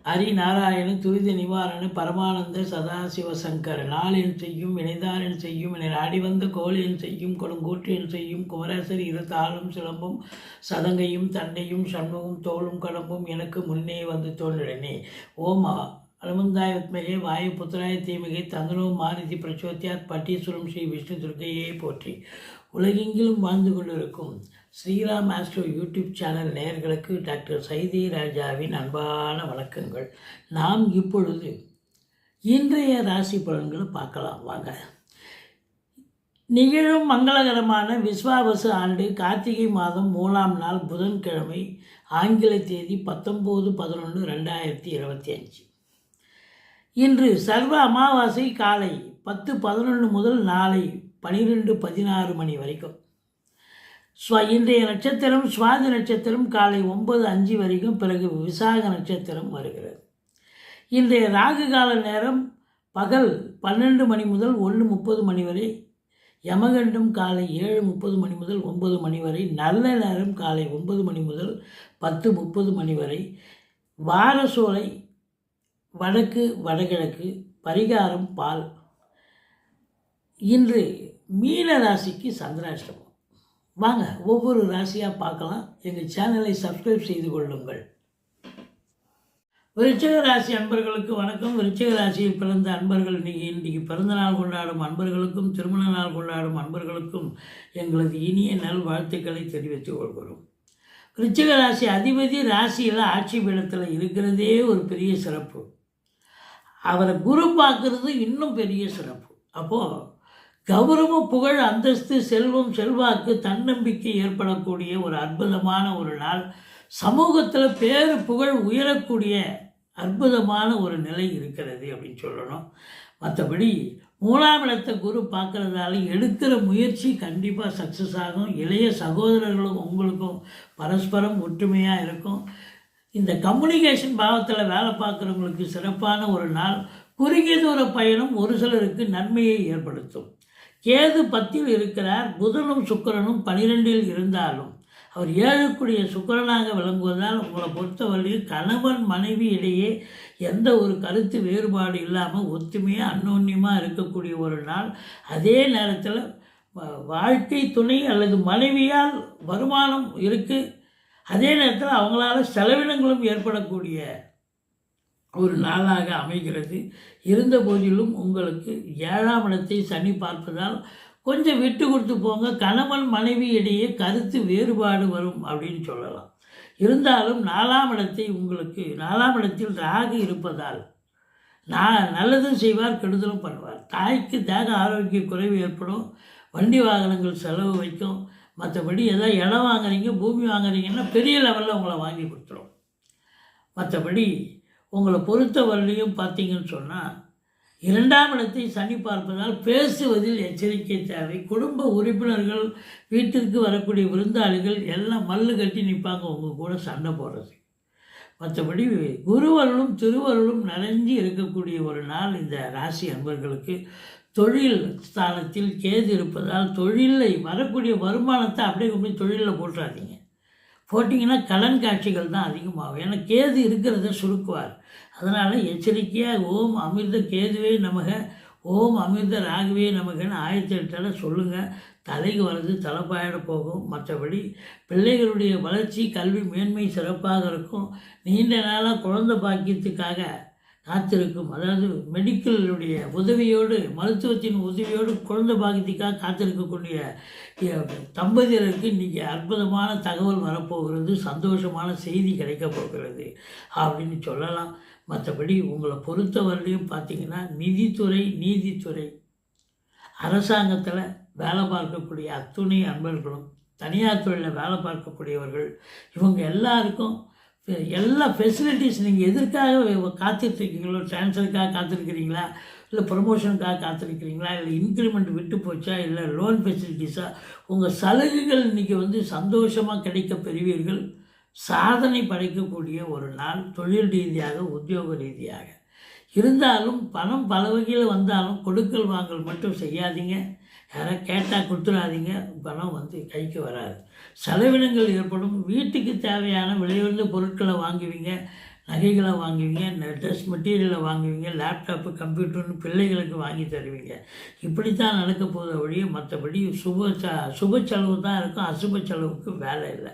ஹரிநாராயண துரித நிவாரண பரமானந்த சதாசிவ சங்கர நாளென் செய்யும் வினைதாரன் செய்யும் என நாடிவந்த கோளென் செய்யும் கொடுங்கூற்றென் செய்யும் குமரேசர் இருத்தாளும் சிலம்பும் சதங்கையும் தண்டையும் சண்முகம் தோளும் கடம்பும் எனக்கு முன்னே வந்து தோன்றினே. ஓமா அனுமந்தாய வித்மகே வாயு புத்திராய தீமிகை தந்தனோ மாருதி பிரச்சோத்தியாத் பட்டீஸ்வரம் ஸ்ரீ விஷ்ணு துர்க்கையை போற்றி. உலகெங்கிலும் வாழ்ந்து கொண்டிருக்கும் ஸ்ரீராம் ஆஸ்ட்ரோ யூடியூப் சேனல் நேயர்களுக்கு டாக்டர் சைதி ராஜாவின் அன்பான வணக்கங்கள். நாம் இப்பொழுது இன்றைய ராசி பலன்களை பார்க்கலாம் வாங்க. நிகழும் மங்களகரமான விஸ்வாவசு ஆண்டு கார்த்திகை மாதம் 3ஆம் நாள் புதன்கிழமை, ஆங்கில தேதி 19/11/2025. இன்று சர்வ அமாவாசை காலை 10:11 முதல் நாளை 12:16 மணி வரைக்கும். இன்றைய நட்சத்திரம் சுவாதி நட்சத்திரம் காலை 9:05 வரைக்கும், பிறகு விசாக நட்சத்திரம் வருகிறது. இன்றைய ராகு கால நேரம் பகல் 12 மணி முதல் 1:30 மணி வரை, யமகண்டம் காலை 7:30 மணி முதல் 9 மணி வரை, நல்ல நேரம் காலை 9 மணி முதல் 10:30 மணி வரை, வாரசோலை வடக்கு வடகிழக்கு, பரிகாரம் பால். இன்று மீன ராசிக்கு சந்திராஷ்டமம். வாங்க ஒவ்வொரு ராசியாக பார்க்கலாம். எங்கள் சேனலை சப்ஸ்கிரைப் செய்து கொள்ளுங்கள். விருச்சிக ராசி அன்பர்களுக்கு வணக்கம். விருச்சிக ராசியில் பிறந்த அன்பர்கள் இன்றைக்கு பிறந்தநாள் கொண்டாடும் அன்பர்களுக்கும் திருமண நாள் கொண்டாடும் அன்பர்களுக்கும் எங்களது இனிய நல் வாழ்த்துக்களை தெரிவித்துக் கொள்கிறோம். விருச்சிக ராசி அதிபதி ராசியில் ஆட்சி பீடத்தில் இருக்கிறதே ஒரு பெரிய சிறப்பு. அவரை குரு பார்க்கறது இன்னும் பெரிய சிறப்பு. அப்போது கௌரவம், புகழ், அந்தஸ்து, செல்வம், செல்வாக்கு, தன்னம்பிக்கை ஏற்படக்கூடிய ஒரு அற்புதமான ஒரு நாள். சமூகத்தில் பேரு புகழ் உயரக்கூடிய அற்புதமான ஒரு நிலை இருக்கிறது அப்படின்னு சொல்லணும். மற்றபடி 3ஆம் இடத்தை குரு பார்க்குறதால எடுக்கிற முயற்சி கண்டிப்பாக சக்ஸஸ் ஆகும். இளைய சகோதரர்களும் உங்களுக்கும் பரஸ்பரம் ஒற்றுமையாக இருக்கும். இந்த கம்யூனிகேஷன் பாவத்தில் வேலை பார்க்குறவங்களுக்கு சிறப்பான ஒரு நாள். குறுகிய தூர பயணம் ஒரு சிலருக்கு நன்மையை ஏற்படுத்தும். கேது 10ல் இருக்கிறார். புதனும் சுக்கிரனும் 12ல் இருந்தாலும் அவர் 7க்குரிய சுக்கிரனாக விளங்குவதால் உங்களை பொறுத்தவரையில் கணவன் மனைவி இடையே எந்த ஒரு கருத்து வேறுபாடு இல்லாமல் ஒத்துமையாக அன்னோன்யமாக இருக்கக்கூடிய ஒரு நாள். அதே நேரத்தில் வாழ்க்கை துணை அல்லது மனைவியால் வருமானம் இருக்குது. அதே நேரத்தில் அவங்களால செலவினங்களும் ஏற்படக்கூடிய ஒரு நாளாக அமைகிறது. இருந்த போதிலும் உங்களுக்கு 7ஆம் இடத்தை சனி பார்ப்பதால் கொஞ்சம் விட்டு கொடுத்து போங்க. கணவன் மனைவி இடையே கருத்து வேறுபாடு வரும் அப்படின்னு சொல்லலாம். இருந்தாலும் 4ஆம் இடத்தை உங்களுக்கு 4ஆம் இடத்தில் ராகு இருப்பதால் நல்லதும் செய்வார், கெடுதலும் பண்ணுவார். தாய்க்கு தேக ஆரோக்கிய குறைவு ஏற்படும். வண்டி வாகனங்கள் செலவு வைக்கும். மற்றபடி ஏதாவது இடம் வாங்குறீங்க, பூமி வாங்குறீங்கன்னா பெரிய லெவலில் உங்களை வாங்கி கொடுத்துரும். மற்றபடி உங்களை பொறுத்தவரையிலையும் பார்த்தீங்கன்னு சொன்னால் 2ஆம் இடத்தை சனி பார்ப்பதால் பேசுவதில் எச்சரிக்கை தேவை. குடும்ப உறுப்பினர்கள், வீட்டிற்கு வரக்கூடிய விருந்தாளிகள் எல்லாம் மல்லு கட்டி நிற்பாங்க உங்கள் கூட சண்டை போடுறது. மற்றபடி குருவருளும் திருவருளும் நிறைஞ்சி இருக்கக்கூடிய ஒரு நாள் இந்த ராசி அன்பர்களுக்கு. தொழில் ஸ்தானத்தில் கேது இருப்பதால் தொழிலில் வரக்கூடிய வருமானத்தை அப்படியே கொண்டு தொழிலில் போட்டுறாதீங்க. போட்டிங்கன்னா கடன் காட்சிகள் தான் அதிகமாகும். ஏன்னா கேது இருக்கிறத சுருக்குவார். அதனால் எச்சரிக்கையாக ஓம் அமிர்த கேதுவே நமக, ஓம் அமிர்த ராகுவே நமகன்னு 1008 சொல்லுங்கள். தலைக்கு வர்றது தலைப்பாயிட போகும். மற்றபடி பிள்ளைகளுடைய வளர்ச்சி, கல்வி மேன்மை சிறப்பாக இருக்கும். நீண்ட நாளாக குழந்தை பாக்கியத்துக்காக காத்திருக்கும், அதாவது மெடிக்கலுடைய உதவியோடு, மருத்துவத்தின் உதவியோடு குழந்தை பாக்கியத்துக்காக காத்திருக்கக்கூடிய தம்பதியருக்கு இன்றைக்கி அற்புதமான தகவல் வரப்போகிறது. சந்தோஷமான செய்தி கிடைக்கப் போகிறது அப்படின்னு சொல்லலாம். மற்றபடி உங்களை பொறுத்தவரையிலையும் பார்த்திங்கன்னா நிதித்துறை, நீதித்துறை, அரசாங்கத்தில் வேலை பார்க்கக்கூடிய அத்துணை அன்பர்களும், தனியார் தொழிலில் வேலை பார்க்கக்கூடியவர்கள், இவங்க எல்லாருக்கும் எல்லா ஃபெசிலிட்டிஸ் நீங்கள் எதற்காக காத்திருக்கீங்களோ, ட்ரான்ஸ்ஃபருக்காக காத்திருக்கிறீங்களா, இல்லை ப்ரமோஷனுக்காக காத்திருக்கிறீங்களா, இல்லை இன்க்ரிமெண்ட் விட்டு போச்சா, இல்லை லோன் ஃபெசிலிட்டிஸாக, உங்கள் சலுகைகள் இன்றைக்கி சந்தோஷமாக கிடைக்க பெறுவீர்கள். சாதனை படைக்கக்கூடிய ஒரு நாள் தொழில் ரீதியாக, உத்தியோக ரீதியாக. இருந்தாலும் பணம் பல வகையில் வந்தாலும் கொடுக்கல் வாங்கல் மட்டும் செய்யாதீங்க. யாராவது கேட்டால் கொடுத்துடாதீங்க. பணம் கைக்கு வராது. செலவினங்கள் ஏற்படும். வீட்டுக்கு தேவையான விலையுயர்ந்த பொருட்களை வாங்குவீங்க. நகைகளை வாங்குவீங்க, ட்ரெஸ் மெட்டீரியலை வாங்குவீங்க, லேப்டாப்பு கம்ப்யூட்டர்னு பிள்ளைகளுக்கு வாங்கி தருவீங்க. இப்படித்தான் நடக்க போகிற வழியே, மற்றபடி சுப செலவு தான் இருக்கும், அசுப செலவுக்கு வேலை இல்லை.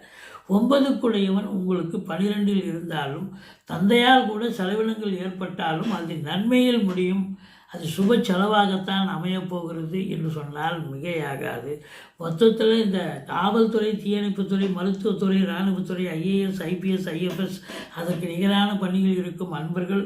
9க்குடையவன் உங்களுக்கு 12இல் இருந்தாலும் தந்தையால் கூட செலவினங்கள் ஏற்பட்டாலும் அது நன்மையில் முடியும். அது சுப செலவாகத்தான் அமையப்போகிறது என்று சொன்னால் மிகையாகாது. மொத்தத்தில் இந்த காவல்துறை, தீயணைப்புத்துறை, மருத்துவத்துறை, இராணுவத்துறை, ஐஏஎஸ், ஐபிஎஸ், ஐஎஃப்எஸ் அதற்கு நிகரான பணியில் இருக்கும் அன்பர்கள்,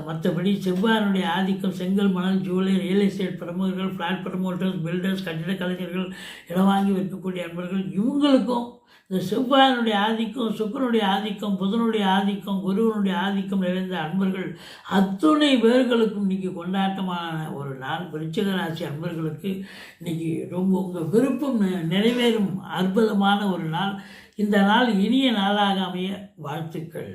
மற்றபடி செவ்வாயினுடைய ஆதிக்கம், செங்கல், மணல், ஜூவலை, ரியல் எஸ்டேட் பிரமுகர்கள், ஃப்ளாட் ப்ரமோட்டர்ஸ், பில்டர்ஸ், கட்டிட கலைஞர்கள், இடம் வாங்கி விற்கக்கூடிய அன்பர்கள், இவங்களுக்கும் இந்த செவ்வாயினுடைய ஆதிக்கம், சுக்கிரனுடைய ஆதிக்கம், புதனுடைய ஆதிக்கம், குருவனுடைய ஆதிக்கம் நிறைந்த அன்பர்கள் அத்துணை பேர்களுக்கும் இன்றைக்கி கொண்டாட்டமான ஒரு நாள். விருச்சிக ராசி அன்பர்களுக்கு இன்றைக்கி ரொம்ப உங்கள் விருப்பம் நிறைவேறும் அற்புதமான ஒரு நாள். இந்த நாள் இனிய நாளாக அமைய வாழ்த்துக்கள்.